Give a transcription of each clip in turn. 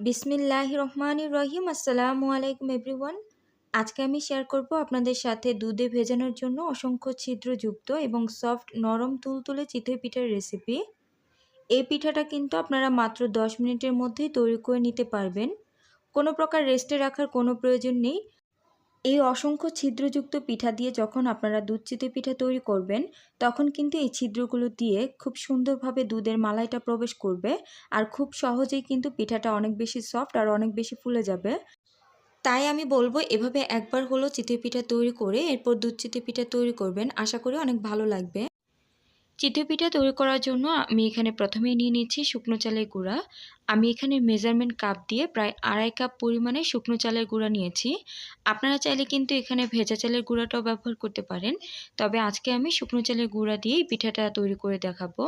বিসমিল্লাহির রহমানির রহিম। আসসালামু আলাইকুম এভরিওয়ান। আজকে আমি শেয়ার করব আপনাদের সাথে দুধে ভেজানোর জন্য অসংখ্য ছিদ্রযুক্ত এবং সফট নরম তুলতুলে চিতই পিঠার রেসিপি। এই পিঠাটা কিন্তু আপনারা মাত্র 10 মিনিটের মধ্যেই তৈরি করে নিতে পারবেন। কোনো প্রকার রেস্টে রাখার কোনো প্রয়োজন নেই। এই অসংখ্য ছিদ্রযুক্ত পিঠা দিয়ে যখন আপনারা দুধ চিতই পিঠা তৈরি করবেন, তখন কিন্তু এই ছিদ্রগুলো দিয়ে খুব সুন্দরভাবে দুধের মালাইটা প্রবেশ করবে আর খুব সহজেই কিন্তু পিঠাটা অনেক বেশি সফট আর অনেক বেশি ফুলে যাবে। তাই আমি বলবো এভাবে একবার হলো চিতই পিঠা তৈরি করে এরপর দুধ চিতই পিঠা তৈরি করবেন, আশা করি অনেক ভালো লাগবে। চিতই পিঠা তৈরি করার জন্য আমি এখানে প্রথমেই নিয়ে নিচ্ছি শুকনো চালের গুঁড়া। আমি এখানে মেজারমেন্ট কাপ দিয়ে প্রায় 2.5 কাপ পরিমাণে শুকনো চালের গুঁড়া নিয়েছি। আপনারা চাইলে কিন্তু এখানে ভেজা চালের গুঁড়াটাও ব্যবহার করতে পারেন, তবে আজকে আমি শুকনো চালের গুঁড়া দিয়েই পিঠাটা তৈরি করে দেখাবো।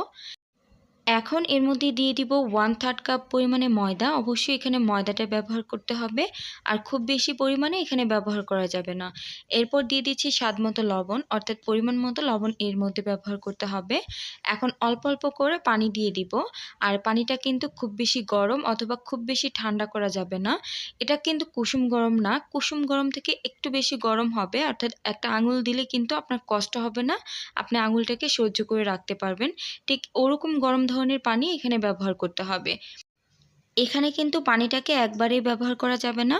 এখন এর মধ্যে দিয়ে দিব 1/3 কাপ পরিমাণে ময়দা। অবশ্যই এখানে ময়দাটা ব্যবহার করতে হবে আর খুব বেশি পরিমাণে এখানে ব্যবহার করা যাবে না। এরপর দিয়ে দিচ্ছি স্বাদমতো লবণ, অর্থাৎ পরিমাণ মতো লবণ এর মধ্যে ব্যবহার করতে হবে। এখন অল্প অল্প করে পানি দিয়ে দিব। আর পানিটা কিন্তু খুব বেশি গরম অথবা খুব বেশি ঠান্ডা করা যাবে না। এটা কিন্তু কুসুম গরম না, কুসুম গরম থেকে একটু বেশি গরম হবে, অর্থাৎ একটা আঙুল দিলে কিন্তু আপনার কষ্ট হবে না, আপনি আঙুলটাকে সহ্য করে রাখতে পারবেন। ঠিক ওরকম গরম ধরনের পানি এখানে ব্যবহার করতে হবে। এখানে কিন্তু পানিটাকে একবারেই ব্যবহার করা যাবে না,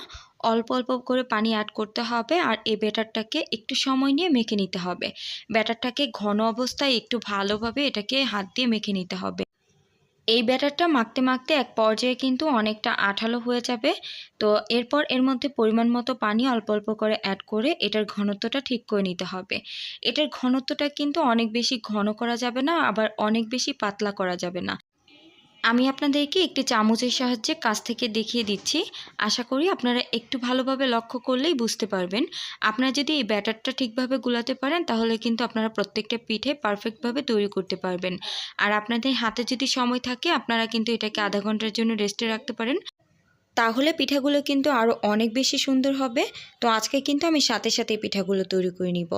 অল্প অল্প করে পানি অ্যাড করতে হবে আর এই ব্যাটারটাকে একটু সময় নিয়ে মেখে নিতে হবে। ব্যাটারটাকে ঘন অবস্থায় একটু ভালোভাবে এটাকে হাত দিয়ে মেখে নিতে হবে। এই ব্যাটারটা মাখতে মাখতে এক পর্যায়ে কিন্তু অনেকটা আঠালো হয়ে যাবে। তো এরপর এর মধ্যে পরিমাণ মতো পানি অল্প অল্প করে অ্যাড করে এটার ঘনত্বটা ঠিক করে নিতে হবে। এটার ঘনত্বটা কিন্তু অনেক বেশি ঘন করা যাবে না, আবার অনেক বেশি পাতলা করা যাবে না। আমি আপনাদেরকে একটি চামচের সাহায্যে কাছ থেকে দেখিয়ে দিচ্ছি। আশা করি আপনারা একটু ভালোভাবে লক্ষ্য করলেই বুঝতে পারবেন। আপনারা যদি এই ব্যাটারটা ঠিকভাবে গুলাতে পারেন তাহলে কিন্তু আপনারা প্রত্যেকটা পিঠে পারফেক্টভাবে তৈরি করতে পারবেন। আর আপনাদের হাতে যদি সময় থাকে আপনারা কিন্তু এটাকে আধা ঘন্টার জন্য রেস্টে রাখতে পারেন, তাহলে পিঠাগুলো কিন্তু আরও অনেক বেশি সুন্দর হবে। তো আজকে কিন্তু আমি সাথে সাথে পিঠাগুলো তৈরি করে নিব।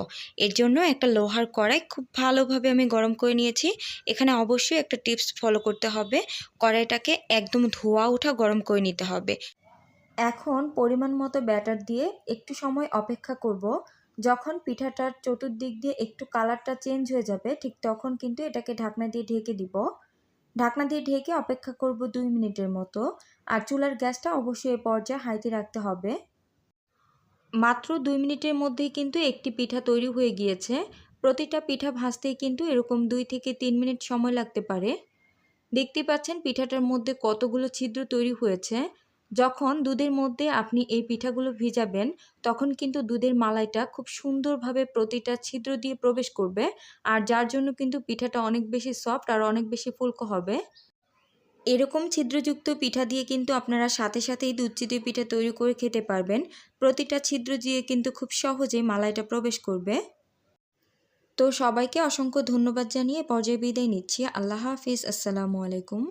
এর জন্য একটা লোহার কড়াই খুব ভালোভাবে আমি গরম করে নিয়েছি। এখানে অবশ্যই একটা টিপস ফলো করতে হবে, কড়াইটাকে একদম ধোয়া ওঠা গরম করে নিতে হবে। এখন পরিমাণ মতো ব্যাটার দিয়ে একটু সময় অপেক্ষা করব। যখন পিঠাটার চতুর্দিক দিয়ে একটু কালারটা চেঞ্জ হয়ে যাবে ঠিক তখন কিন্তু এটাকে ঢাকনা দিয়ে ঢেকে দিব। ঢাকনা দিয়ে ঢেকে অপেক্ষা করব 2 মিনিটের মতো। আর চুলার গ্যাসটা অবশ্যই এ পর্যায়ে হাইতে রাখতে হবে। মাত্র 2 মিনিটের মধ্যেই কিন্তু একটি পিঠা তৈরি হয়ে গিয়েছে। প্রতিটা পিঠা ভাজতেই কিন্তু এরকম 2 থেকে 3 মিনিট সময় লাগতে পারে। দেখতে পাচ্ছেন পিঠাটার মধ্যে কতগুলো ছিদ্র তৈরি হয়েছে। যখন দুধের মধ্যে আপনি এই পিঠাগুলো ভিজাবেন তখন কিন্তু দুধের মালাইটা খুব সুন্দরভাবে প্রতিটা ছিদ্র দিয়ে প্রবেশ করবে, আর যার জন্য কিন্তু পিঠাটা অনেক বেশি সফট আর অনেক বেশি ফুলকো হবে। এরকম ছিদ্রযুক্ত পিঠা দিয়ে কিন্তু আপনারা সাথে সাথেই দুধ চিতই পিঠা তৈরি করে খেতে পারবেন। প্রতিটা ছিদ্র দিয়ে কিন্তু খুব সহজেই মালাইটা প্রবেশ করবে। তো সবাইকে অসংখ্য ধন্যবাদ জানিয়ে পর্যায়ে বিদায় নিচ্ছি। আল্লাহ হাফিজ। আসসালামু আলাইকুম।